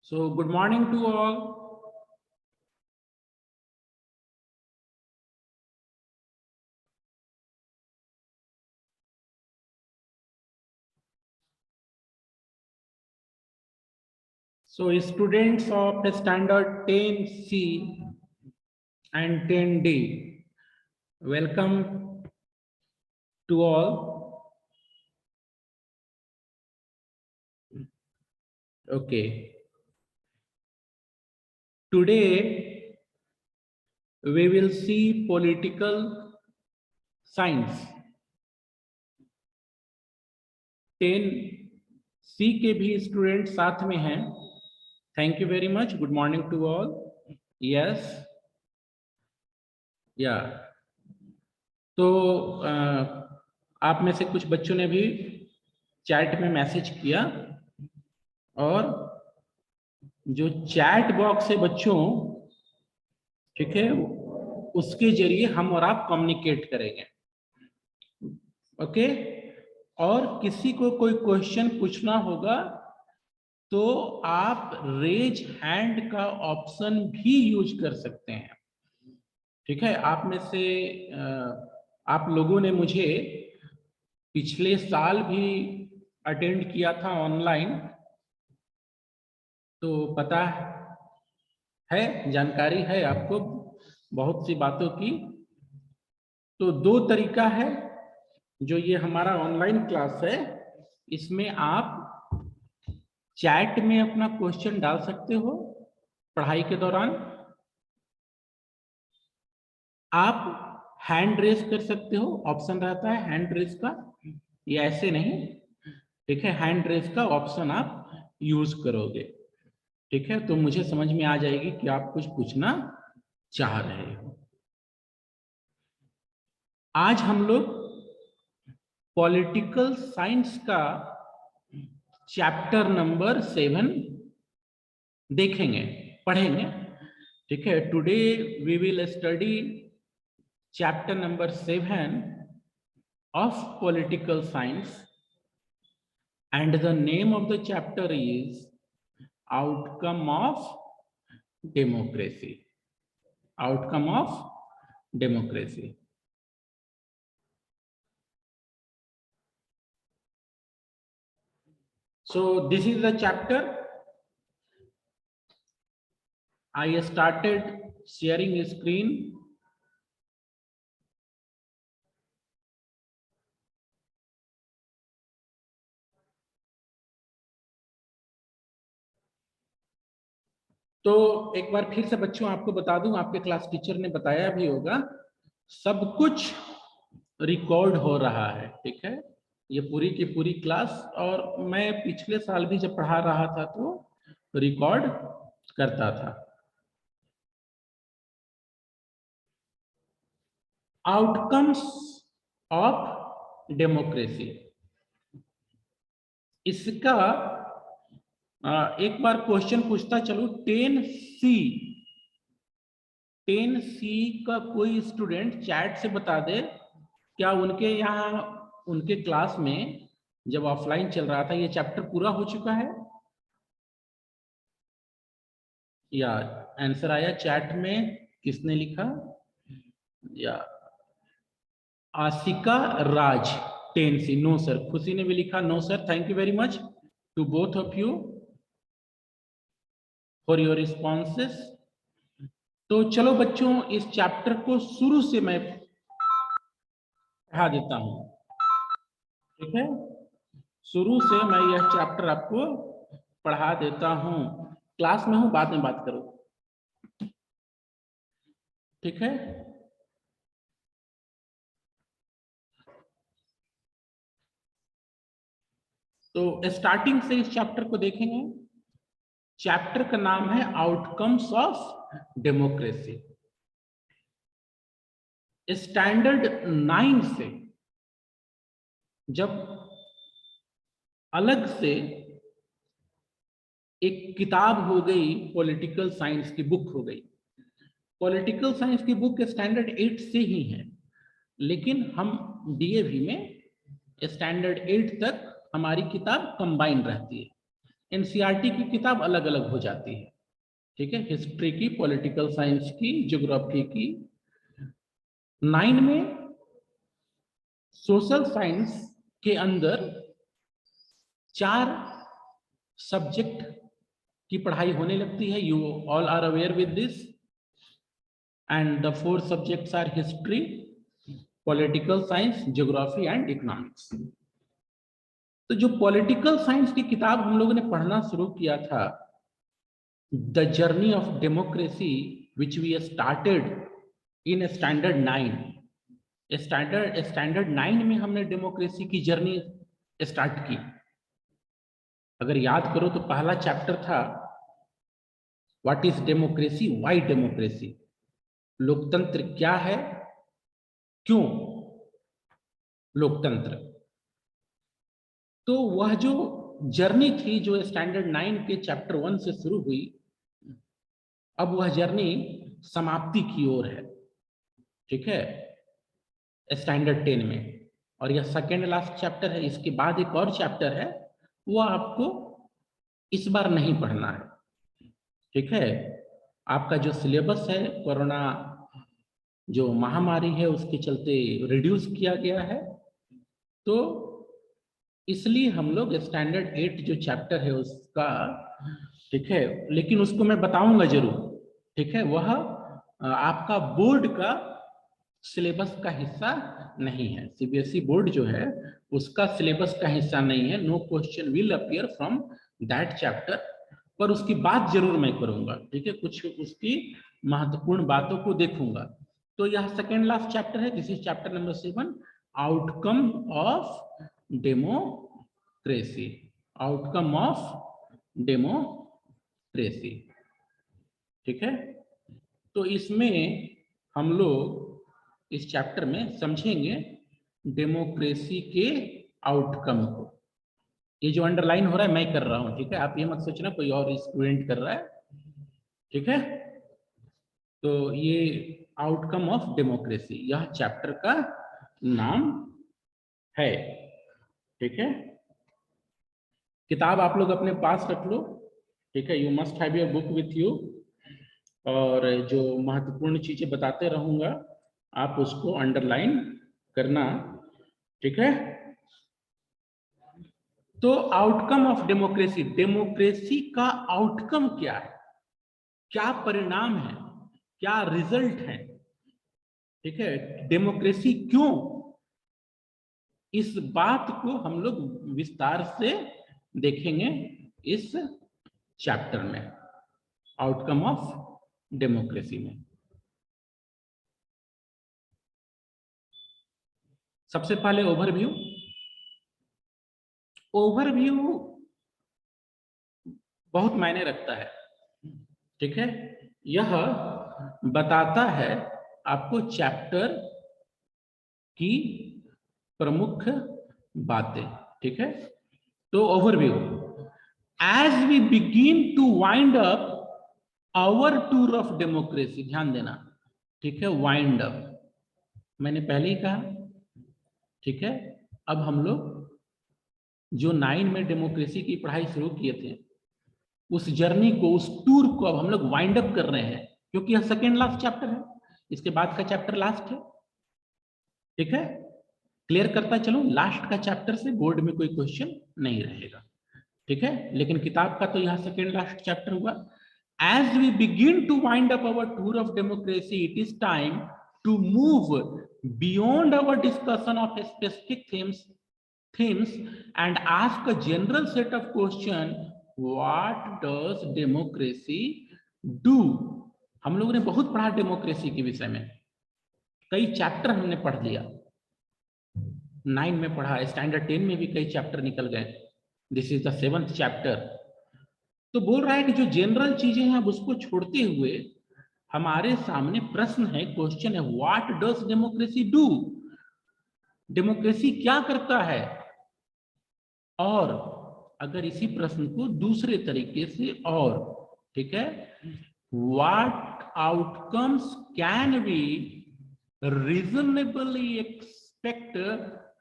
So, good morning to all. So, students of the standard 10C and 10D, welcome to all. Okay. Today, we will see political science. 10C के भी student साथ में हैं. Thank you very much. Good morning to all. Yes. Yeah. तो आप में से कुछ बच्चों ने भी चैट में मैसेज किया और जो चैट बॉक्स है बच्चों, ठीक है, उसके जरिए हम और आप कम्युनिकेट करेंगे. ओके. और किसी को कोई क्वेश्चन पूछना होगा तो आप रेज हैंड का ऑप्शन भी यूज कर सकते हैं. ठीक है. आप में से आप लोगों ने मुझे पिछले साल भी अटेंड किया था ऑनलाइन, तो पता है, जानकारी है आपको बहुत सी बातों की. तो दो तरीका है जो ये हमारा ऑनलाइन क्लास है, इसमें आप चैट में अपना क्वेश्चन डाल सकते हो पढ़ाई के दौरान. आप हैंड रेज कर सकते हो, ऑप्शन रहता है हैंड रेज का, ये ऐसे नहीं. ठीक है. हैंड रेज का ऑप्शन आप यूज करोगे. ठीक है. तो मुझे समझ में आ जाएगी कि आप कुछ पूछना चाह रहे हो. आज हम लोग पॉलिटिकल साइंस का चैप्टर नंबर 7 देखेंगे, पढ़ेंगे. ठीक है. Today we will study chapter number 7 of political science and the name of the chapter is outcome of democracy. Outcome of democracy. So this is the chapter. I started sharing screen. तो एक बार फिर से बच्चों आपको बता दूं, आपके class teacher ने बताया भी होगा, सब कुछ रिकॉर्ड हो रहा है. ठीक है. ये पूरी की पूरी क्लास, और मैं पिछले साल भी जब पढ़ा रहा था तो रिकॉर्ड करता था. आउटकम्स ऑफ डेमोक्रेसी, इसका एक बार क्वेश्चन पूछता चलो. 10C का कोई स्टूडेंट चैट से बता दे, क्या उनके यहाँ उनके क्लास में जब ऑफलाइन चल रहा था ये चैप्टर पूरा हो चुका है? या आंसर आया चैट में, किसने लिखा? या आशिका राज 10C. No sir. खुशी ने भी लिखा no sir. Thank you very much to both of you for your responses. तो चलो बच्चों, इस चैप्टर को शुरू से मैं पढ़ा देता हूं. ठीक है. शुरू से मैं यह चैप्टर आपको पढ़ा देता हूं. क्लास में हूं, बाद में बात करो. ठीक है. तो स्टार्टिंग से इस चैप्टर को देखेंगे. चैप्टर का नाम है आउटकम्स ऑफ डेमोक्रेसी. स्टैंडर्ड 9 से जब अलग से एक किताब हो गई, पॉलिटिकल साइंस की बुक हो गई. पॉलिटिकल साइंस की बुक स्टैंडर्ड 8 से ही है, लेकिन हम डीएवी में स्टैंडर्ड 8 तक हमारी किताब कंबाइन रहती है. एनसीईआरटी की किताब अलग अलग हो जाती है, ठीक है, हिस्ट्री की, पॉलिटिकल साइंस की, ज्योग्राफी की। 9 में सोशल साइंस के अंदर 4 सब्जेक्ट की पढ़ाई होने लगती है। You all are aware with this. And the 4 subjects are history, political science, geography and economics. तो जो पॉलिटिकल साइंस की किताब हम लोगों ने पढ़ना शुरू किया था, the journey of democracy which we started in standard 9। Standard 9 में हमने डेमोक्रेसी की जर्नी स्टार्ट की। अगर याद करो तो पहला चैप्टर था what is democracy, why democracy, लोकतंत्र क्या है, क्यों लोकतंत्र। तो वह जो जर्नी थी जो स्टैंडर्ड 9 के चैप्टर 1 से शुरू हुई, अब वह जर्नी समाप्ति की ओर है, ठीक है, स्टैंडर्ड 10 में। और यह सेकेंड लास्ट चैप्टर है। इसके बाद एक और चैप्टर है, वो आपको इस बार नहीं पढ़ना है, ठीक है। आपका जो सिलेबस है कोरोना जो महामारी है उसके चलते रिड्यूस किया गया है, तो इसलिए हम लोग स्टैंडर्ड 8 जो चैप्टर है उसका, ठीक है, लेकिन उसको मैं बताऊंगा जरूर, ठीक है, वह आपका बोर्ड का सिलेबस का हिस्सा नहीं है। सीबीएसई बोर्ड जो है उसका सिलेबस का हिस्सा नहीं है। No question will appear from that chapter, पर उसकी बात जरूर मैं करूंगा, ठीक है, कुछ उसकी महत्वपूर्ण बातों को देखूंगा। तो यह सेकेंड लास्ट चैप्टर है, this is chapter number 7, outcome of democracy. Outcome of democracy, ठीक है। तो इसमें हम लोग इस चैप्टर में समझेंगे डेमोक्रेसी के आउटकम को। ये जो अंडरलाइन हो रहा है मैं कर रहा हूं, ठीक है, आप ये मत सोचना कोई और स्टूडेंट कर रहा है, ठीक है। तो ये आउटकम ऑफ डेमोक्रेसी यह चैप्टर का नाम है, ठीक है। किताब आप लोग अपने पास रख लो, ठीक है, you must have your book with you. और जो महत्वपूर्ण चीजें बताते रहूंगा आप उसको अंडरलाइन करना, ठीक है। तो आउटकम ऑफ डेमोक्रेसी, डेमोक्रेसी का आउटकम क्या है, क्या परिणाम है, क्या रिजल्ट है, ठीक है, डेमोक्रेसी क्यों, इस बात को हम लोग विस्तार से देखेंगे इस चैप्टर में, आउटकम ऑफ डेमोक्रेसी में। सबसे पहले ओवरव्यू। ओवरव्यू बहुत मायने रखता है, ठीक है। यह बताता है आपको चैप्टर की प्रमुख बातें, ठीक है। तो overview, as we begin to wind up our tour of democracy, ध्यान देना, ठीक है, वाइंड अप मैंने पहले ही कहा, ठीक है। अब हम लोग जो 9 में डेमोक्रेसी की पढ़ाई शुरू किए थे उस जर्नी को, उस टूर को अब हम लोग वाइंड अप कर रहे हैं, क्योंकि यह सेकेंड लास्ट चैप्टर है, इसके बाद का चैप्टर लास्ट है, ठीक है। क्लियर करता चलो, लास्ट का चैप्टर से बोर्ड में कोई क्वेश्चन नहीं रहेगा, ठीक है। लेकिन किताब का तो यह सेकेंड लास्ट चैप्टर हुआ। As we begin to wind up our tour of democracy, it is time to move beyond our discussion of specific themes and ask a general set of question, what does democracy do। हम लोगों ने बहुत पढ़ा democracy के विषय में, कई chapter हमने पढ़ लिया, 9 में पढ़ा, स्टैंडर्ड 10 में भी कई चैप्टर निकल गए, this is the 7th chapter. तो बोल रहा है कि जो जनरल चीजें हैं अब उसको छोड़ते हुए हमारे सामने प्रश्न है, क्वेश्चन है, what does democracy do, democracy क्या करता है। और अगर इसी प्रश्न को दूसरे तरीके से और, ठीक है, what outcomes can be reasonably expect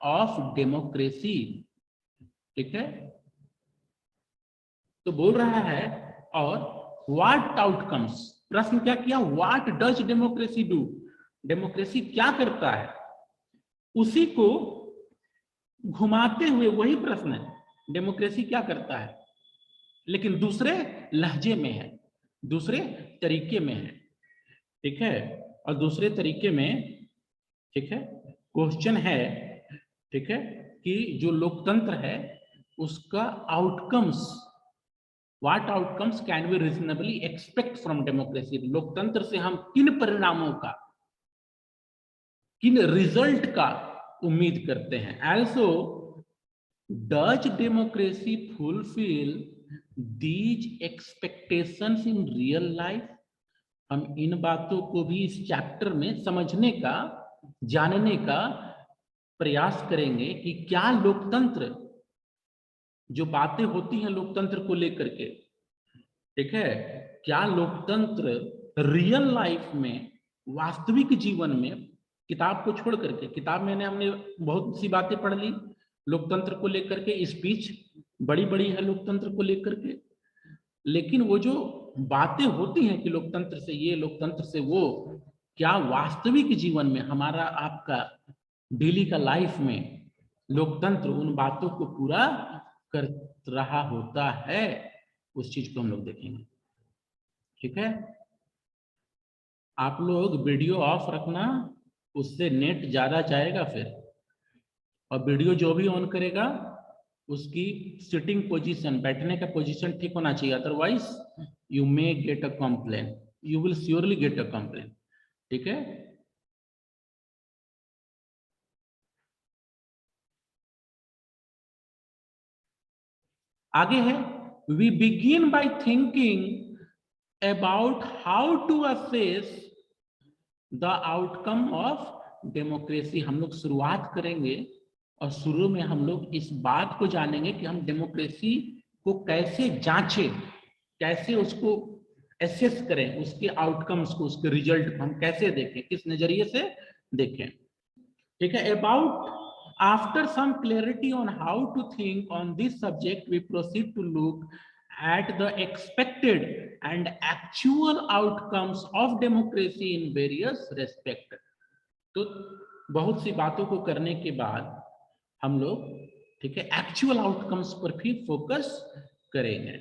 of democracy, ठीक है। तो बोल रहा है और व्हाट आउटकम्स, प्रश्न क्या किया, what does democracy do, democracy क्या करता है, उसी को घुमाते हुए वही प्रश्न है, डेमोक्रेसी क्या करता है, लेकिन दूसरे लहजे में है, दूसरे तरीके में है, ठीक है। और दूसरे तरीके में, ठीक है, क्वेश्चन है, ठीक है, कि जो लोकतंत्र है उसका outcomes, what outcomes can we reasonably expect from democracy, लोकतंत्र से हम किन परिणामों का, किन रिजल्ट का उम्मीद करते हैं। Also does democracy fulfil these expectations in real life, हम इन बातों को भी इस चैप्टर में समझने का, जानने का प्रयास करेंगे कि क्या लोकतंत्र, जो बातें होती हैं लोकतंत्र को लेकर के, ठीक है, क्या लोकतंत्र रियल लाइफ में, वास्तविक जीवन में, किताब को छोड़ करके, किताब में हमने बहुत सी बातें पढ़ ली लोकतंत्र को लेकर के, स्पीच बड़ी बड़ी है लोकतंत्र को लेकर के, लेकिन वो जो बातें होती हैं कि लोकतंत्र से ये, लोकतंत्र से वो, क्या वास्तविक जीवन में हमारा आपका डेली का लाइफ में लोकतंत्र उन बातों को पूरा कर रहा होता है, उस चीज को हम लोग देखेंगे, ठीक है। आप लोग वीडियो ऑफ रखना, उससे नेट ज्यादा जाएगा फिर, और वीडियो जो भी ऑन करेगा उसकी सिटिंग पोजीशन, बैठने का पोजीशन ठीक होना चाहिए, otherwise you may get a complain, you will surely get a complain, ठीक है। आगे है, we begin by thinking about how to assess the outcome of democracy, हम लोग शुरुआत करेंगे और शुरू में हम लोग इस बात को जानेंगे कि हम डेमोक्रेसी को कैसे जांचें, कैसे उसको एसेस करें, उसके आउटकम्स को, उसके रिजल्ट को हम कैसे देखें, किस नजरिए से देखें, ठीक है। About, after some clarity on how to think on this subject we proceed to look at the expected and actual outcomes of democracy in various respect, तो बहुत सी बातों को करने के बाद हम लोग, ठीक है, एक्चुअल आउटकम्स पर भी फोकस करेंगे,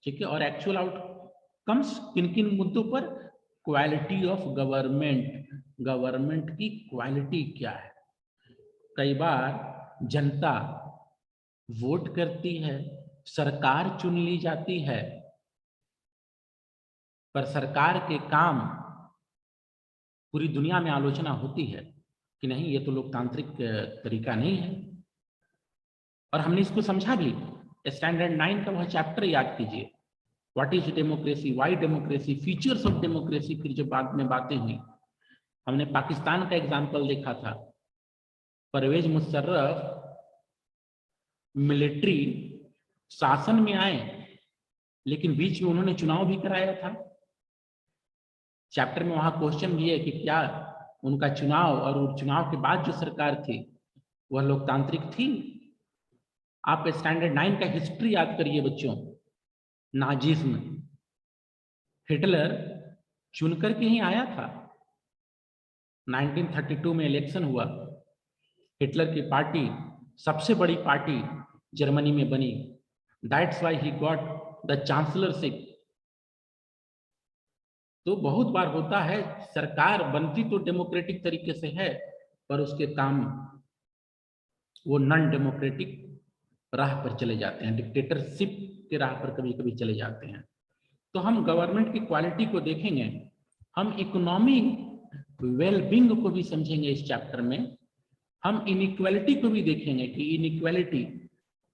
ठीक है। और एक्चुअल आउटकम्स किन किन मुद्दों पर, क्वालिटी ऑफ गवर्नमेंट, गवर्नमेंट की क्वालिटी क्या है, कई बार जनता वोट करती है, सरकार चुन ली जाती है, पर सरकार के काम, पूरी दुनिया में आलोचना होती है कि नहीं ये तो लोकतांत्रिक तरीका नहीं है, और हमने इसको समझा भी। स्टैंडर्ड 9 का वह चैप्टर याद कीजिए, what is democracy, why democracy, features of democracy, फिर जो बाद में बातें हुई, हमने पाकिस्तान का एग्जाम्पल देखा था, परवेज मुशर्रफ मिलिट्री शासन में आए, लेकिन बीच में उन्होंने चुनाव भी कराया था। चैप्टर में वहां क्वेश्चन भी है कि क्या उनका चुनाव और चुनाव के बाद जो सरकार थी वह लोकतांत्रिक थी। आप स्टैंडर्ड 9 का हिस्ट्री याद करिए बच्चों, नाजिज्म, हिटलर चुनकर के ही आया था, 1932 में इलेक्शन हुआ, हिटलर की पार्टी सबसे बड़ी पार्टी जर्मनी में बनी, that's why he got the chancellorship. तो बहुत बार होता है सरकार बनती तो डेमोक्रेटिक तरीके से है, पर उसके काम वो नॉन डेमोक्रेटिक राह पर चले जाते हैं, डिक्टेटरशिप के राह पर कभी कभी चले जाते हैं। तो हम गवर्नमेंट की क्वालिटी को देखेंगे, हम इकोनॉमी वेलबींग को भी समझेंगे इस चैप्टर में, हम इनइक्वालिटी को भी देखेंगे कि इनइक्वालिटी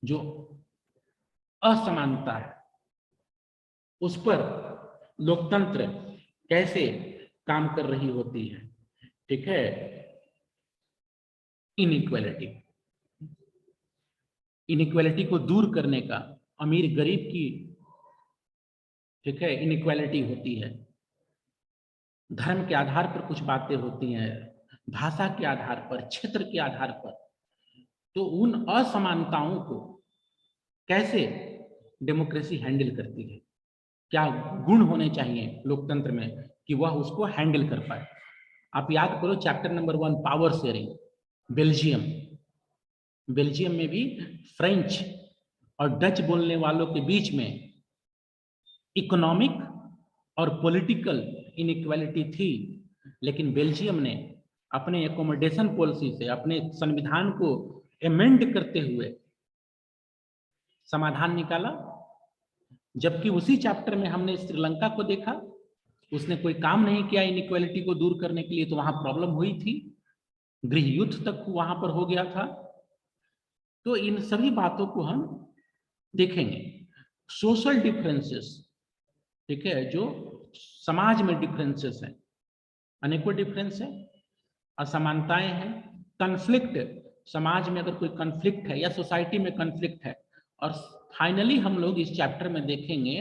जो असमानता है उस पर लोकतंत्र कैसे काम कर रही होती है, ठीक है। इनइक्वालिटी, इनइक्वालिटी को दूर करने का, अमीर गरीब की, ठीक है, इनइक्वालिटी होती है, धर्म के आधार पर कुछ बातें होती हैं, भाषा के आधार पर, क्षेत्र के आधार पर, तो उन असमानताओं को कैसे डेमोक्रेसी हैंडल करती है, क्या गुण होने चाहिए लोकतंत्र में कि वह उसको हैंडल कर पाए। आप याद करो chapter number 1 power sharing, Belgium, Belgium में भी फ्रेंच और डच बोलने वालों के बीच में इकोनॉमिक और पॉलिटिकल इनइक्वालिटी थी, लेकिन बेल्जियम ने अपने एकोमोडेशन पॉलिसी से अपने संविधान को एमेंड करते हुए समाधान निकाला। जबकि उसी चैप्टर में हमने श्रीलंका को देखा, उसने कोई काम नहीं किया इनइक्वालिटी को दूर करने के लिए, तो वहां प्रॉब्लम हुई थी, गृह युद्ध तक वहां पर हो गया था। तो इन सभी बातों को हम देखेंगे। सोशल डिफरेंसेस, ठीक है, जो समाज में डिफरेंसेस हैं, अनेकों डिफरेंस है, असमानताएं हैं, कन्फ्लिक्ट, समाज में अगर कोई कन्फ्लिक्ट है या सोसाइटी में कन्फ्लिक्ट है, और फाइनली हम लोग इस चैप्टर में देखेंगे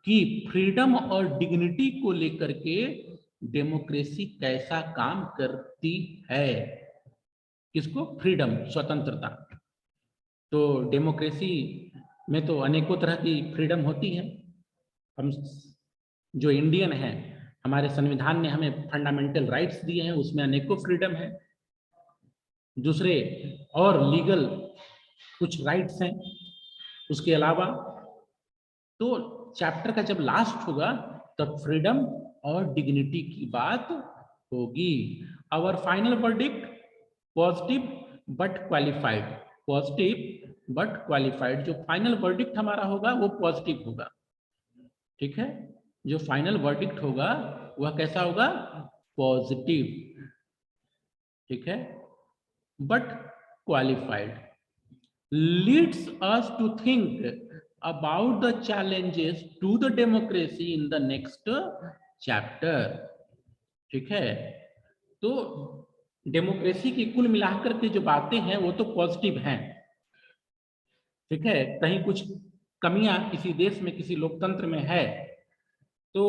कि फ्रीडम और डिग्निटी को लेकर के डेमोक्रेसी कैसा काम करती है। किसको? फ्रीडम, स्वतंत्रता। तो डेमोक्रेसी में तो अनेकों तरह की फ्रीडम होती है। हम जो इंडियन हैं, हमारे संविधान ने हमें फंडामेंटल राइट्स दिए हैं, उसमें अनेकों फ्रीडम है। दूसरे और लीगल कुछ राइट्स हैं उसके अलावा। तो चैप्टर का जब लास्ट होगा तब फ्रीडम और डिग्निटी की बात होगी। Our final verdict, positive but qualified, positive but qualified. जो फाइनल वर्डिक्ट हमारा होगा वो पॉजिटिव होगा, ठीक है। जो फाइनल वर्डिक्ट होगा वह कैसा होगा? पॉजिटिव, ठीक है, but qualified. Leads us to think about the challenges to the democracy in the next chapter, ठीक है। तो डेमोक्रेसी की कुल मिलाकर के जो बातें हैं वो तो पॉजिटिव हैं, ठीक है। कहीं कुछ कमियां किसी देश में, किसी लोकतंत्र में है, तो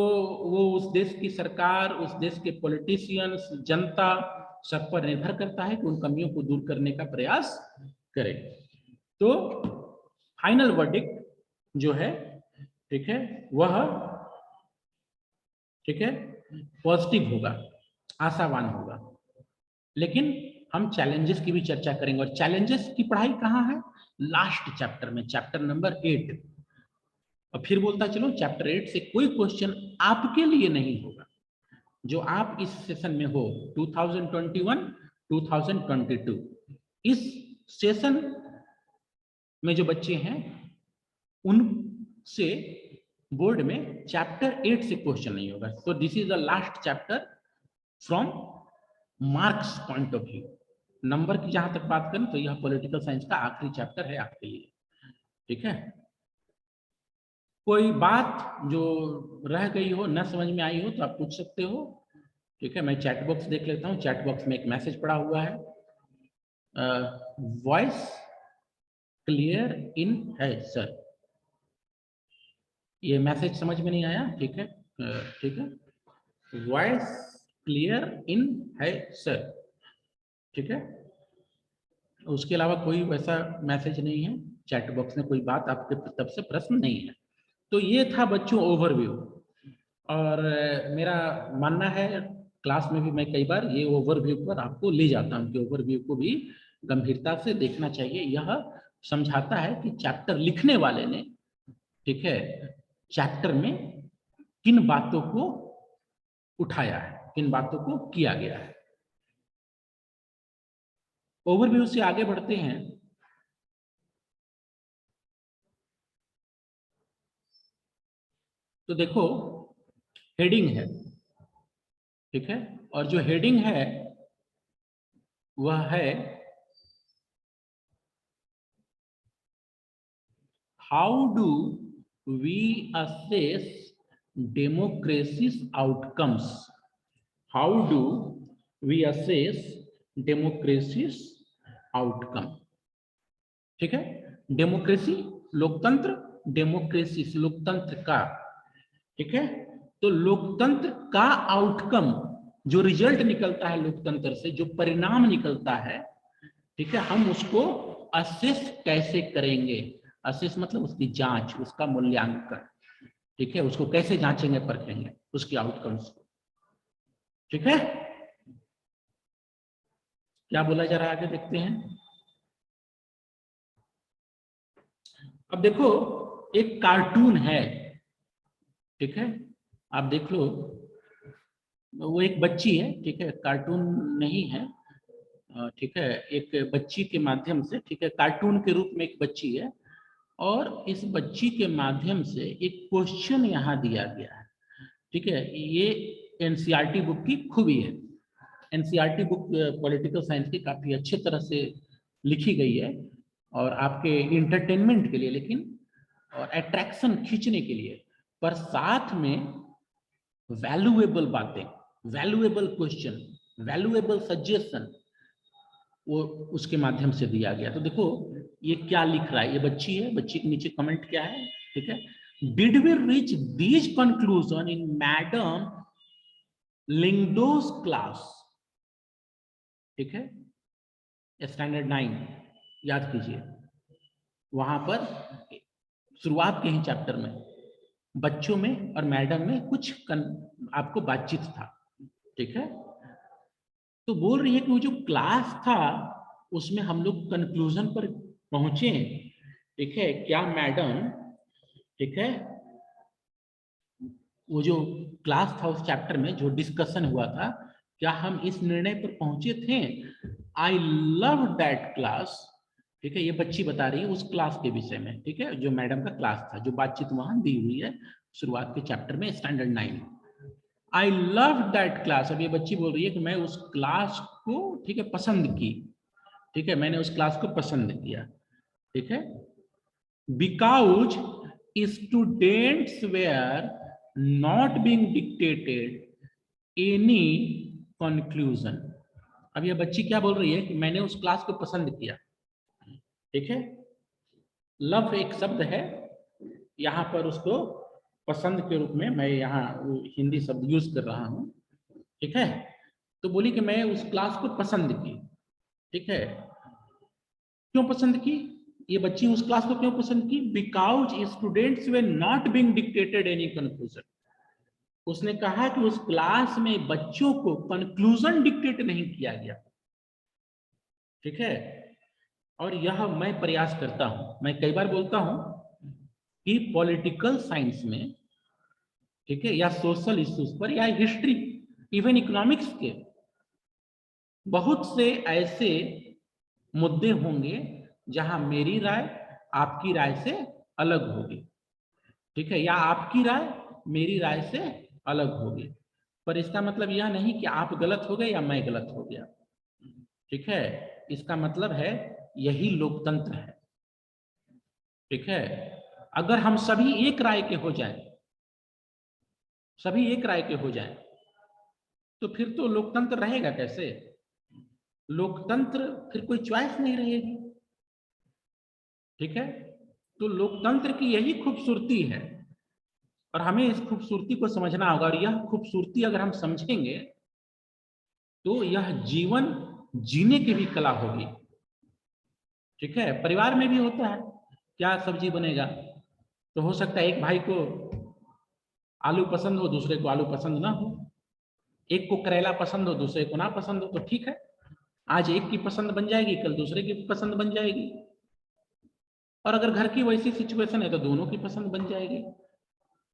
वो उस देश की सरकार, उस देश के पॉलिटिशियंस, जनता, सब पर निर्भर करता है कि उन कमियों को दूर करने का प्रयास करें। तो फाइनल वर्डिक्ट जो है, ठीक है, वह, ठीक है, पॉजिटिव होगा, आशावान होगा। लेकिन हम चैलेंजेस की भी चर्चा करेंगे, और चैलेंजेस की पढ़ाई कहाँ है? लास्ट चैप्टर में, चैप्टर नंबर 8। और फिर बोलता चलो चैप्टर 8 से कोई क्वेश्चन आपके लिए नहीं होगा जो आप इस सेशन में हो 2021 2022। इस सेशन में जो बच्चे हैं उनसे बोर्ड में चैप्टर 8 से क्वेश्चन नहीं होगा। तो this is the last chapter from marks point of view. Number की जहां तक बात करें तो यह पॉलिटिकल साइंस का आखिरी चैप्टर है आपके लिए, ठीक है। कोई बात जो रह गई हो, न समझ में आई हो, तो आप पूछ सकते हो, ठीक है। मैं चैट बॉक्स देख लेता हूँ। चैट बॉक्स में एक मैसेज पड़ा हुआ है, वॉइस क्लियर इन है सर। ये मैसेज समझ में नहीं आया, ठीक है, ठीक है। वॉइस क्लियर इन है सर, ठीक है। उसके अलावा कोई वैसा मैसेज नहीं है चैट बॉक्स में, कोई बात आपके तरफ से प्रश्न नहीं है। तो ये था बच्चों ओवरव्यू। और मेरा मानना है, क्लास में भी मैं कई बार ये ओवरव्यू पर आपको ले जाता हूँ कि ओवरव्यू को भी गंभीरता से देखना चाहिए। यह समझाता है कि चैप्टर लिखने वाले ने, ठीक है, चैप्टर में किन बातों को उठाया है, किन बातों को किया गया है। ओवरव्यू से आगे बढ़ते हैं। तो देखो हेडिंग है, ठीक है, और जो हेडिंग है वह है how do we assess democracy's outcomes. How do we assess democracy's outcome, ठीक है। डेमोक्रेसी लोकतंत्र, डेमोक्रेसी लोकतंत्र का, ठीक है। तो लोकतंत्र का आउटकम, जो रिजल्ट निकलता है लोकतंत्र से, जो परिणाम निकलता है, ठीक है, हम उसको असेस कैसे करेंगे, असेस मतलब उसकी जांच, उसका मूल्यांकन, ठीक है, उसको कैसे जांचेंगे परखेंगे, उसकी आउटकम्स को, ठीक है। क्या बोला जा रहा है आगे देखते हैं। अब देखो एक कार्टून है, ठीक है, आप देख लो, वो एक बच्ची है, ठीक है, कार्टून नहीं है, ठीक है, एक बच्ची के माध्यम से, ठीक है, कार्टून के रूप में एक बच्ची है, और इस बच्ची के माध्यम से एक क्वेश्चन यहाँ दिया गया है, ठीक है। ये एनसीईआरटी बुक की खूबी है। एनसीईआरटी बुक पॉलिटिकल साइंस की काफी अच्छे तरह से लिखी गई है, और आपके इंटरटेनमेंट के लिए, लेकिन और अट्रैक्शन खींचने के लिए, पर साथ में वैल्यूएबल बातें, वैल्यूएबल क्वेश्चन, वैल्यूएबल सजेशन वो उसके माध्यम से दिया गया। तो देखो ये क्या लिख रहा है, ये बच्ची है, बच्ची के नीचे कमेंट क्या है, ठीक है, did we reach these conclusion in madam Lyngdoh's class, ठीक है, स्टैंडर्ड 9, याद कीजिए, वहां पर शुरुआत के ही चैप्टर में बच्चों में और मैडम में कुछ आपको बातचीत था, ठीक है। तो बोल रही है कि वो जो क्लास था उसमें हम लोग कंक्लूजन पर पहुंचे, ठीक है, क्या मैडम, ठीक है, वो जो क्लास था उस चैप्टर में जो डिस्कशन हुआ था, क्या हम इस निर्णय पर पहुंचे थे। आई लव दैट क्लास, ठीक है, ये बच्ची बता रही है उस क्लास के विषय में, ठीक है, जो मैडम का क्लास था, जो बातचीत वहां दी हुई है शुरुआत के चैप्टर में standard 9। I love that class, अब ये बच्ची बोल रही है कि मैं उस क्लास को, ठीक है, पसंद की, ठीक है, मैंने उस क्लास को पसंद किया, ठीक है, because students were not being dictated any conclusion. अब ये बच्ची क्या बोल रही है कि मैंने उस क्लास को पसंद किया, ठीक है, लव एक शब्द है, यहाँ पर उसको पसंद के रूप में मैं यहाँ हिंदी शब्द यूज कर रहा हूँ, ठीक है। तो बोली कि मैं उस क्लास को पसंद की, ठीक है, क्यों पसंद की, ये बच्ची उस क्लास को क्यों पसंद की, because students way not being dictated any conclusion. उसने कहा कि उस क्लास में बच्चों को कंक्लूजन डिक्टेट नहीं किया गया, ठीक है। और यह मैं प्रयास करता हूं, मैं कई बार बोलता हूं कि पॉलिटिकल साइंस में, ठीक है, या सोशल इश्यूज पर, या हिस्ट्री, इवन इकोनॉमिक्स के बहुत से ऐसे मुद्दे होंगे जहां मेरी राय आपकी राय से अलग होगी, ठीक है, या आपकी राय मेरी राय से अलग होगी, पर इसका मतलब यह नहीं कि आप गलत हो गए या मैं गलत हो गया, ठीक है। इसका मतलब है यही लोकतंत्र है, ठीक है। अगर हम सभी एक राय के हो जाएं, सभी एक राय के हो जाएं, तो फिर तो लोकतंत्र रहेगा कैसे, लोकतंत्र फिर कोई चॉइस नहीं रहेगी, ठीक है। तो लोकतंत्र की यही खूबसूरती है, और हमें इस खूबसूरती को समझना होगा, और यह खूबसूरती अगर हम समझेंगे तो यह जीवन जीने की भी कला होगी, ठीक है। परिवार में भी होता है, क्या सब्जी बनेगा, तो हो सकता है एक भाई को आलू पसंद हो, दूसरे को आलू पसंद ना हो, एक को करेला पसंद हो, दूसरे को ना पसंद हो, तो ठीक है, आज एक की पसंद बन जाएगी, कल दूसरे की पसंद बन जाएगी, और अगर घर की वैसी सिचुएशन है तो दोनों की पसंद बन जाएगी,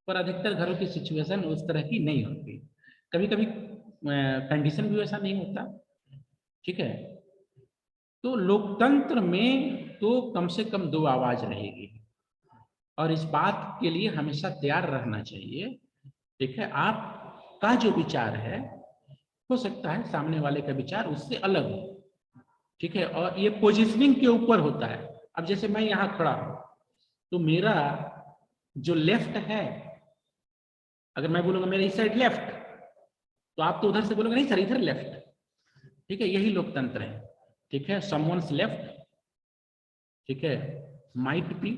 पर अधिकतर घरों की सिचुएशन उस तरह की नहीं होती, कभी कभी कंडीशन भी वैसा नहीं होता, ठीक है। तो लोकतंत्र में तो कम से कम दो आवाज रहेगी, और इस बात के लिए हमेशा तैयार रहना चाहिए, ठीक है। आपका जो विचार है, हो सकता है सामने वाले का विचार उससे अलग हो, ठीक है, और ये पोजीशनिंग के ऊपर होता है। अब जैसे मैं यहाँ खड़ा हूं, तो मेरा जो लेफ्ट है, अगर मैं बोलूंगा मेरे इस साइड लेफ्ट, तो आप तो उधर से बोलोगे नहीं सर इधर लेफ्ट, ठीक है, यही लोकतंत्र है, ठीक है। समवन्स लेफ्ट, ठीक है, might be,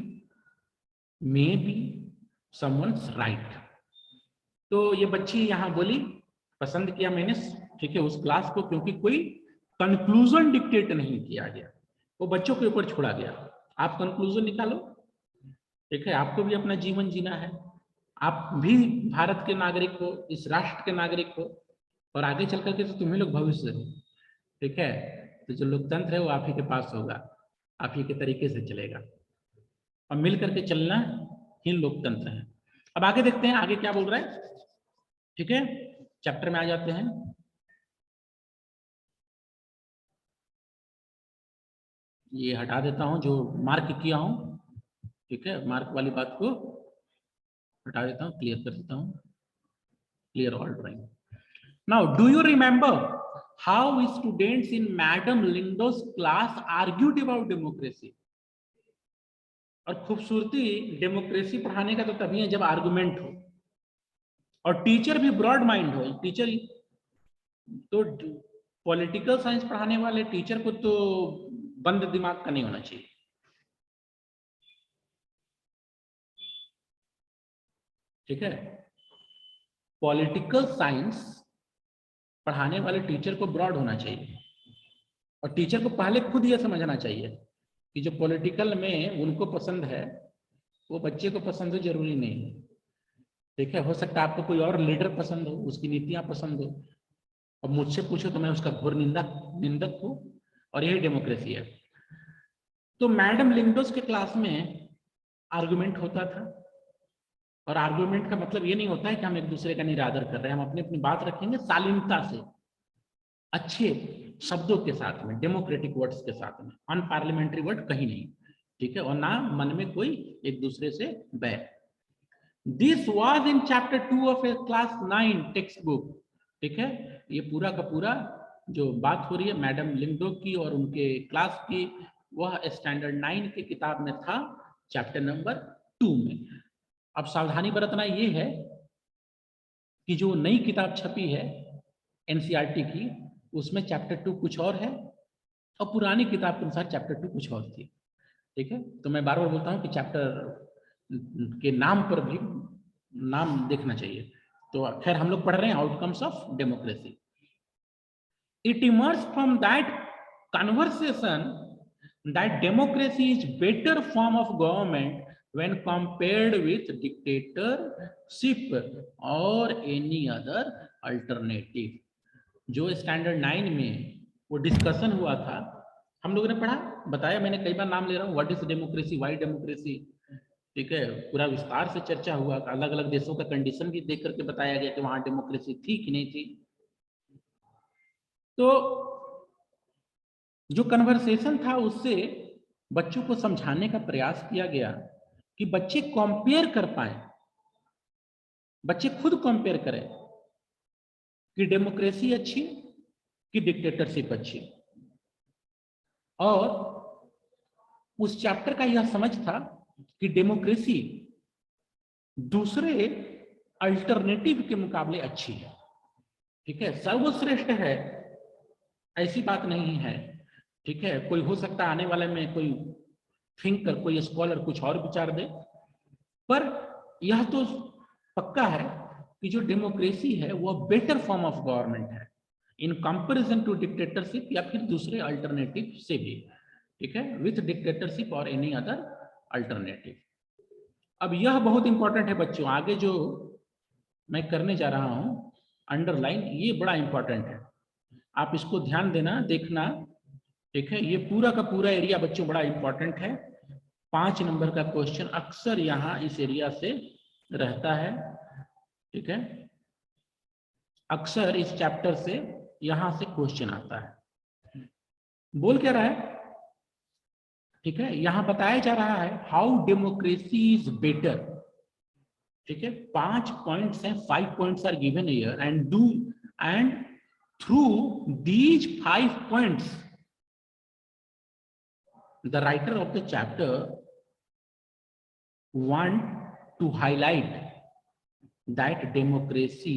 may be someone's right. तो ये बच्ची यहाँ बोली पसंद किया मैंने, ठीक है, उस क्लास को, क्योंकि कोई कंक्लूजन डिक्टेट नहीं किया गया, वो बच्चों के ऊपर छोड़ा गया, आप कंक्लूजन निकालो, ठीक है, आपको भी अपना जीवन जीना है, आप भी भारत के नागरिक हो, इस राष्ट्र के नागरिक हो, और आगे चल करके तो तुम्हें लोग भविष्य हो। ठीक है, तो जो लोकतंत्र है वो आप ही के पास होगा, आप ही के तरीके से चलेगा, और मिल करके चलना ही लोकतंत्र है। अब आगे देखते हैं आगे क्या बोल रहा है। ठीक है, चैप्टर में आ जाते हैं। ये हटा देता हूं जो मार्क किया हूं, ठीक है, मार्क वाली बात को हटा देता हूं, क्लियर कर देता हूं, clear all drawing. Now do you remember how students in madam Lyngdoh's class argued about democracy. और खूबसूरती डेमोक्रेसी पढ़ाने का तो तभी है जब आर्गुमेंट हो, और टीचर भी ब्रॉड माइंड हो। टीचर तो पॉलिटिकल साइंस पढ़ाने वाले टीचर को तो बंद दिमाग का नहीं होना चाहिए। ठीक है, पॉलिटिकल साइंस पढ़ाने वाले टीचर को ब्रॉड होना चाहिए, और टीचर को पहले खुद यह समझना चाहिए कि जो पॉलिटिकल में उनको पसंद है वो बच्चे को पसंद हो जरूरी नहीं है। ठीक है, हो सकता है आपको कोई और लीडर पसंद हो, उसकी नीतियां पसंद हो, अब मुझसे पूछो तो मैं उसका घोर निंदक हूं, और यही डेमोक्रेसी है। तो मैडम लिंडोस के क्लास में आर्गुमेंट होता था, और आर्गुमेंट का मतलब ये नहीं होता है कि हम एक दूसरे का निरादर कर रहे हैं, हम अपनी अपनी बात रखेंगे शालीनता से, अच्छे शब्दों के साथ में, डेमोक्रेटिक वर्ड्स के साथ में, अनपार्लियामेंट्री वर्ड कहीं नहीं। ठीक है, और ना मन में कोई एक दूसरे से बैर। This was in chapter 2 of A class 9 text book. ठीक है, ये पूरा का पूरा जो बात हो रही है मैडम लिंगडो की और उनके क्लास की, वह स्टैंडर्ड 9 की किताब में था, चैप्टर नंबर 2 में। अब सावधानी बरतना ये है कि जो नई किताब छपी है एनसीईआरटी की, उसमें चैप्टर 2 कुछ और है, और पुरानी किताब के अनुसार चैप्टर 2 कुछ और थी। ठीक है, तो मैं बार बार बोलता हूँ कि चैप्टर के नाम पर भी नाम देखना चाहिए। तो खैर हम लोग पढ़ रहे हैं outcomes of democracy. It emerge from that conversation that democracy is better form of government when compared with dictatorship or any other alternative। जो स्टैंडर्ड 9 में वो डिस्कशन हुआ था, हम लोगों ने पढ़ा, बताया, मैंने कई बार नाम ले रहा हूँ, what is democracy, why democracy. ठीक है, पूरा विस्तार से चर्चा हुआ, अलग अलग देशों का कंडीशन भी देख करके बताया गया कि वहां डेमोक्रेसी थी कि नहीं थी। तो जो कन्वर्सेशन था उससे बच्चों को समझाने का प्रयास किया गया कि बच्चे कंपेयर कर पाए, बच्चे खुद कंपेयर करें कि डेमोक्रेसी अच्छी कि डिक्टेटरशिप अच्छी। और उस चैप्टर का यह समझ था कि डेमोक्रेसी दूसरे अल्टरनेटिव के मुकाबले अच्छी है। ठीक है, सर्वश्रेष्ठ है ऐसी बात नहीं है। ठीक है, कोई हो सकता है आने वाले में कोई थिंकर, कोई स्कॉलर कुछ और विचार दे, पर यह तो पक्का है कि जो डेमोक्रेसी है वह बेटर फॉर्म ऑफ गवर्नमेंट है इन कंपैरिजन टू डिक्टेटरशिप या फिर दूसरे अल्टरनेटिव से भी। ठीक है, विथ डिक्टेटरशिप और एनी अदर अल्टरनेटिव। अब यह बहुत इंपॉर्टेंट है बच्चों, आगे जो मैं करने जा रहा हूं अंडरलाइन, ये बड़ा इंपॉर्टेंट है, आप इसको ध्यान देना, देखना। ठीक है, ये पूरा का पूरा एरिया बच्चों बड़ा इंपॉर्टेंट है। 5 नंबर का क्वेश्चन अक्सर यहाँ इस एरिया से रहता है। ठीक है, अक्सर इस चैप्टर से यहां से क्वेश्चन आता है। बोल क्या रहा है? ठीक है, यहां बताया जा रहा है हाउ डेमोक्रेसी इज बेटर। ठीक है, 5 पॉइंट्स हैं, 5 points are given here and through these 5 points the writer of the chapter want to highlight that democracy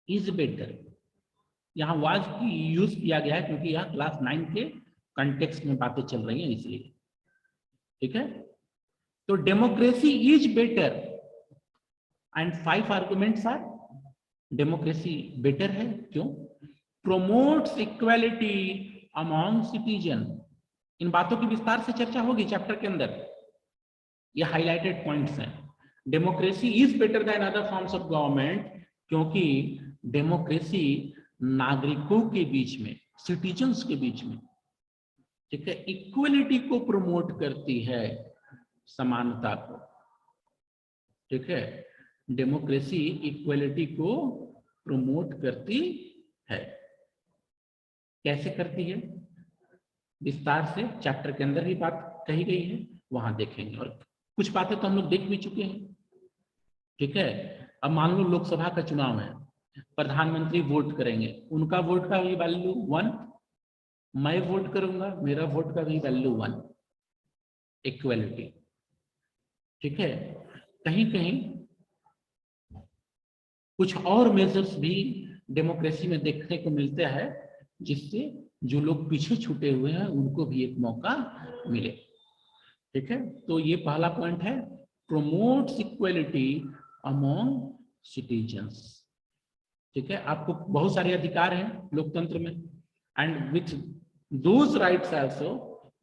is better। यहां वाज की यूज किया गया है क्योंकि यह क्लास 9 के कंटेक्स्ट में बातें चल रही हैं इसलिए। ठीक है, तो democracy is better and 5 arguments are, democracy better है क्यों? Promotes equality among citizen. इन बातों की विस्तार से चर्चा होगी चैप्टर के अंदर। ये हाईलाइटेड पॉइंट्स हैं। Democracy is better than other forms of government, क्योंकि डेमोक्रेसी नागरिकों के बीच में, सिटीजन्स के बीच में, ठीक है, इक्वलिटी को प्रमोट करती है, समानता को, ठीक है। डेमोक्रेसी इक्वलिटी को प्रमोट करती है। कैसे करती है, विस्तार से चैप्टर के अंदर भी बात कही गई है, वहां देखेंगे। और कुछ बातें तो हम लोग देख भी चुके हैं, ठीक है। अब मान लो लोकसभा का चुनाव है, प्रधानमंत्री वोट करेंगे, उनका वोट का भी वैल्यू 1, मैं वोट करूंगा, मेरा वोट का भी वैल्यू 1, इक्वलिटी, ठीक है। कहीं कहीं कुछ और मेजर्स भी डेमोक्रेसी में देखने को मिलता है, जिससे जो लोग पीछे छूटे हुए हैं उनको भी एक मौका मिले, ठीक है। तो ये पहला पॉइंट है, प्रोमोट्स इक्वलिटी अमॉन्ग सिटीजन्स, ठीक है। आपको बहुत सारे अधिकार हैं लोकतंत्र में, and with those rights also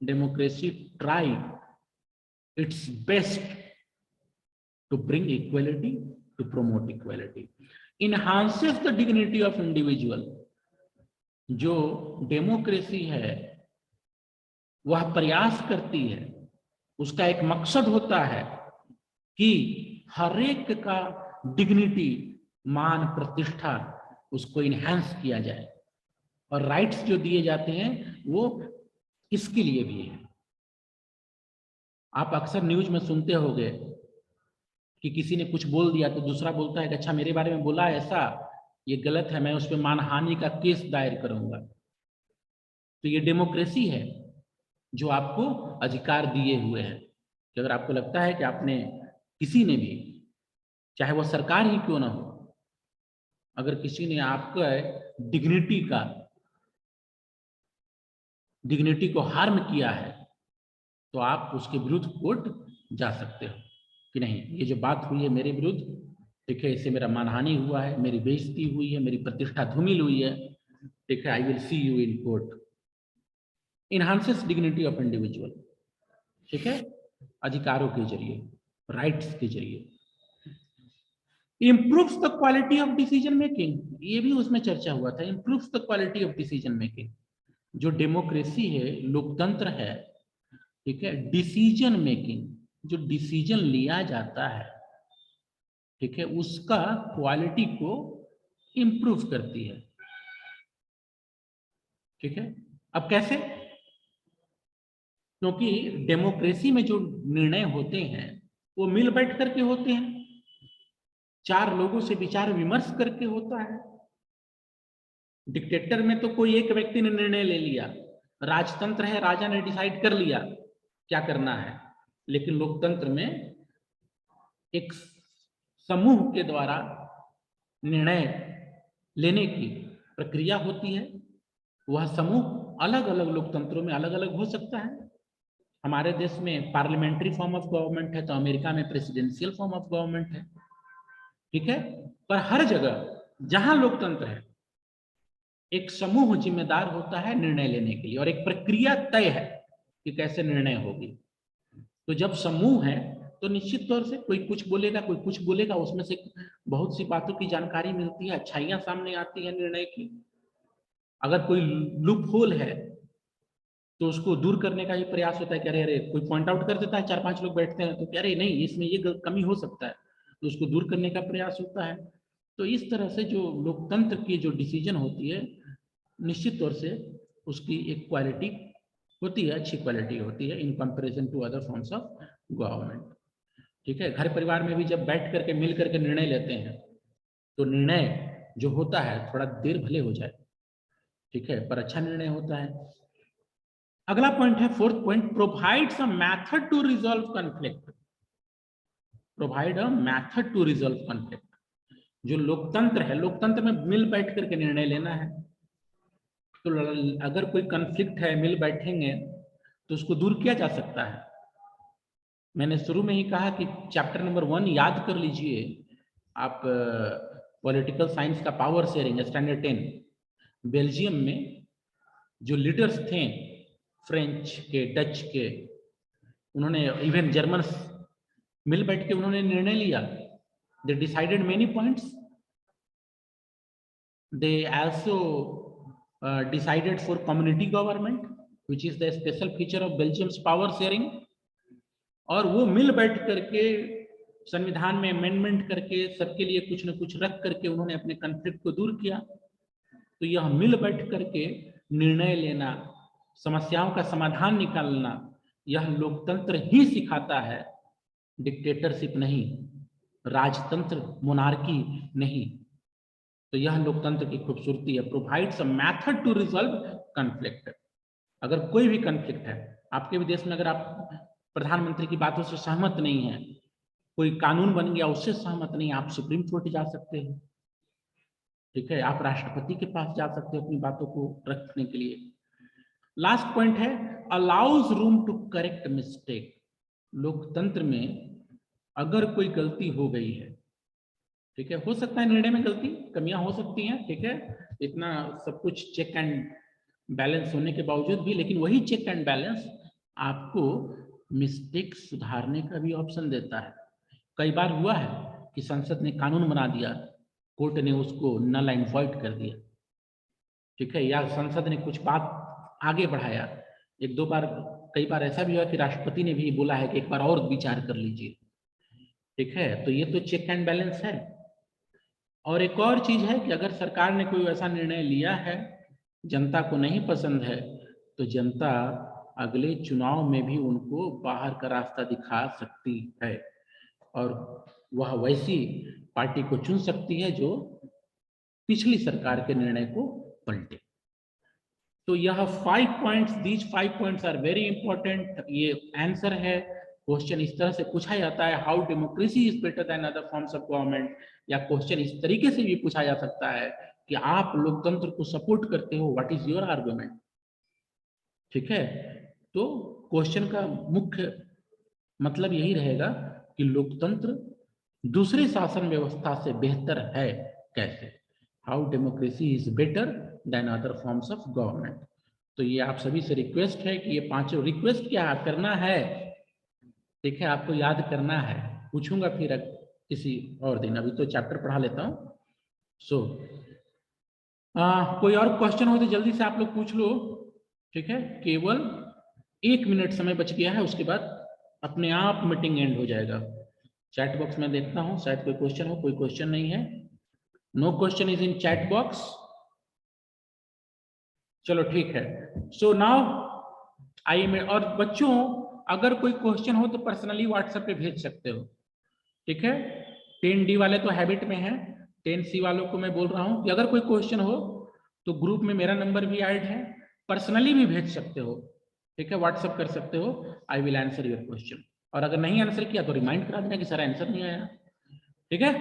democracy try its best to bring equality, to promote equality, enhances the dignity of individual। जो डेमोक्रेसी है वह प्रयास करती है, उसका एक मकसद होता है कि हर एक का डिग्निटी, मान, प्रतिष्ठा, उसको इनहेंस किया जाए। और राइट्स जो दिए जाते हैं वो इसके लिए भी है। आप अक्सर न्यूज में सुनते होंगे कि किसी ने कुछ बोल दिया तो दूसरा बोलता है कि अच्छा मेरे बारे में बोला है ऐसा, ये गलत है, मैं उस पर मानहानि का केस दायर करूंगा। तो ये डेमोक्रेसी है जो आपको अधिकार दिए हुए हैं कि अगर आपको लगता है कि आपने, किसी ने भी, चाहे वो सरकार ही क्यों ना हो, अगर किसी ने आपका डिग्निटी को हार्म किया है तो आप उसके विरुद्ध कोर्ट जा सकते हो कि नहीं, ये जो बात हुई है मेरे विरुद्ध, ठीक है, इससे मेरा मानहानि हुआ है, मेरी बेइज्जती हुई है, मेरी प्रतिष्ठा धूमिल हुई है, ठीक है, I will see you in court. Enhances dignity of individual, ठीक है, अधिकारों के जरिए, राइट्स के जरिए। Improves the quality of decision making, ये भी उसमें चर्चा हुआ था, improves the quality of decision making. जो डेमोक्रेसी है, लोकतंत्र है, ठीक है, डिसीजन मेकिंग, जो डिसीजन लिया जाता है, ठीक है, उसका क्वालिटी को इंप्रूव करती है, ठीक है। अब कैसे, क्योंकि डेमोक्रेसी में जो निर्णय होते हैं वो मिल बैठ करके होते हैं, 4 लोगों से विचार विमर्श करके होता है। डिक्टेटर में तो कोई एक व्यक्ति ने निर्णय ले लिया, राजतंत्र है, राजा ने डिसाइड कर लिया क्या करना है, लेकिन लोकतंत्र में एक समूह के द्वारा निर्णय लेने की प्रक्रिया होती है। वह समूह अलग अलग लोकतंत्रों में अलग अलग हो सकता है। हमारे देश में पार्लियामेंट्री फॉर्म ऑफ गवर्नमेंट है, तो अमेरिका में प्रेसिडेंशियल फॉर्म ऑफ गवर्नमेंट है, ठीक है। पर हर जगह जहां लोकतंत्र है, एक समूह जिम्मेदार होता है निर्णय लेने के लिए, और एक प्रक्रिया तय है कि कैसे निर्णय होगी। तो जब समूह है तो निश्चित तौर से कोई कुछ बोलेगा, कोई कुछ बोलेगा, उसमें से बहुत सी बातों की जानकारी मिलती है, अच्छाइयां सामने आती है निर्णय की। अगर कोई लूप होल है तो उसको दूर करने का ही प्रयास होता है कि अरे अरे, कोई पॉइंट आउट कर देता है, 4-5 लोग बैठते हैं तो अरे नहीं, इसमें ये कमी हो सकता है, तो उसको दूर करने का प्रयास होता है। तो इस तरह से जो लोकतंत्र की जो डिसीजन होती है, निश्चित तौर से उसकी एक क्वालिटी होती है, अच्छी क्वालिटी होती है in comparison to other forms of government, ठीक है। घर परिवार में भी जब बैठ करके मिल करके निर्णय लेते हैं तो निर्णय जो होता है थोड़ा देर भले हो जाए, ठीक है, पर अच्छा निर्णय होता है। अगला पॉइंट है, 4th point, provides a method to resolve conflict. Provide a method to resolve conflict. जो लोकतंत्र है, लोकतंत्र में मिल बैठ करके निर्णय लेना है, तो अगर कोई कॉन्फ्लिक्ट है, मिल बैठेंगे तो उसको दूर किया जा सकता है। मैंने शुरू में ही कहा कि चैप्टर नंबर 1 याद कर लीजिए आप, पॉलिटिकल साइंस का पावर शेयरिंग, स्टैंडर्ड 10। बेल्जियम में जो लीडर्स थे, फ्रेंच के, डच के, उन्होंने, इवन जर्मन मिल बैठ के उन्होंने निर्णय लिया, they decided many points, they also decided for community government which is the special feature of Belgium's power sharing, और वो मिल बैठ करके संविधान में अमेंडमेंट करके सबके लिए कुछ न कुछ रख करके उन्होंने अपने कॉन्फ्लिक्ट को दूर किया। तो यह मिल बैठ करके निर्णय लेना, समस्याओं का समाधान निकालना, यह लोकतंत्र ही सिखाता है, डिक्टेटरशिप नहीं, राजतंत्र, मोनार्की नहीं। तो यह लोकतंत्र की खूबसूरती है, provides a method to resolve conflict. अगर कोई भी कॉन्फ्लिक्ट है आपके भी देश में, अगर आप प्रधानमंत्री की बातों से सहमत नहीं है, कोई कानून बन गया उससे सहमत नहीं, आप सुप्रीम कोर्ट जा सकते हैं, ठीक है, आप राष्ट्रपति के पास जा सकते हो अपनी बातों को रखने के लिए। लास्ट पॉइंट है allows room to correct mistake. लोकतंत्र में अगर कोई गलती हो गई है, ठीक है, हो सकता है निर्णय में गलती, कमियां हो सकती हैं, ठीक है, इतना सब कुछ चेक एंड बैलेंस होने के बावजूद भी, लेकिन वही चेक एंड बैलेंस आपको मिस्टेक सुधारने का भी ऑप्शन देता है। कई बार हुआ है कि संसद ने कानून बना दिया, कोर्ट ने उसको नल एंड वॉइड कर दिया, ठीक है, या संसद ने कुछ बात आगे बढ़ाया। एक दो बार, कई बार ऐसा भी हुआ कि राष्ट्रपति ने भी बोला है कि एक बार और विचार कर लीजिए, ठीक है, तो ये तो चेक एंड बैलेंस है। और एक और चीज है कि अगर सरकार ने कोई ऐसा निर्णय लिया है, जनता को नहीं पसंद है, तो जनता अगले चुनाव में भी उनको बाहर का रास्ता दिखा सकती है और वह वैसी पार्टी को चुन सकती है जो पिछली सरकार के निर्णय को पलटे। तो यह 5 points, these 5 points are very important. ये आंसर है, क्वेश्चन इस तरह से पूछा जाता है, how democracy is better than other forms of government, या क्वेश्चन इस तरीके से भी पूछा जा सकता है कि आप लोकतंत्र को सपोर्ट करते हो, व्हाट इज योर आर्गुमेंट, ठीक है। तो क्वेश्चन का मुख्य मतलब यही रहेगा कि लोकतंत्र दूसरी शासन व्यवस्था से बेहतर है कैसे, how democracy is better than other forms of government. तो ये आप सभी से रिक्वेस्ट है कि ये पांचों, रिक्वेस्ट क्या करना है, ठीक है, आपको याद करना है, पूछूंगा फिर किसी और दिन, अभी तो चैप्टर पढ़ा लेता हूँ। सो कोई और क्वेश्चन हो तो जल्दी से आप लोग पूछ लो, ठीक है, केवल 1 मिनट समय बच गया है, उसके बाद अपने आप मीटिंग एंड हो जाएगा। चैट बॉक्स में देखता हूँ शायद कोई क्वेश्चन हो, कोई क्वेश्चन नहीं है, no question is in chat box, चलो ठीक है। सो नाउ आइए मैं, और बच्चों अगर कोई क्वेश्चन हो तो पर्सनली व्हाट्सएप पे भेज सकते हो, ठीक है। 10D वाले तो हैबिट में है, 10C वालों को मैं बोल रहा हूं कि अगर कोई क्वेश्चन हो तो ग्रुप में मेरा नंबर भी ऐड है, पर्सनली भी भेज सकते हो, ठीक है, व्हाट्सएप कर सकते हो, I will answer your question. और अगर नहीं आंसर किया तो रिमाइंड करा देना कि सर आंसर नहीं आया, ठीक है।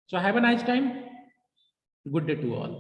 So have a nice time, good day to all.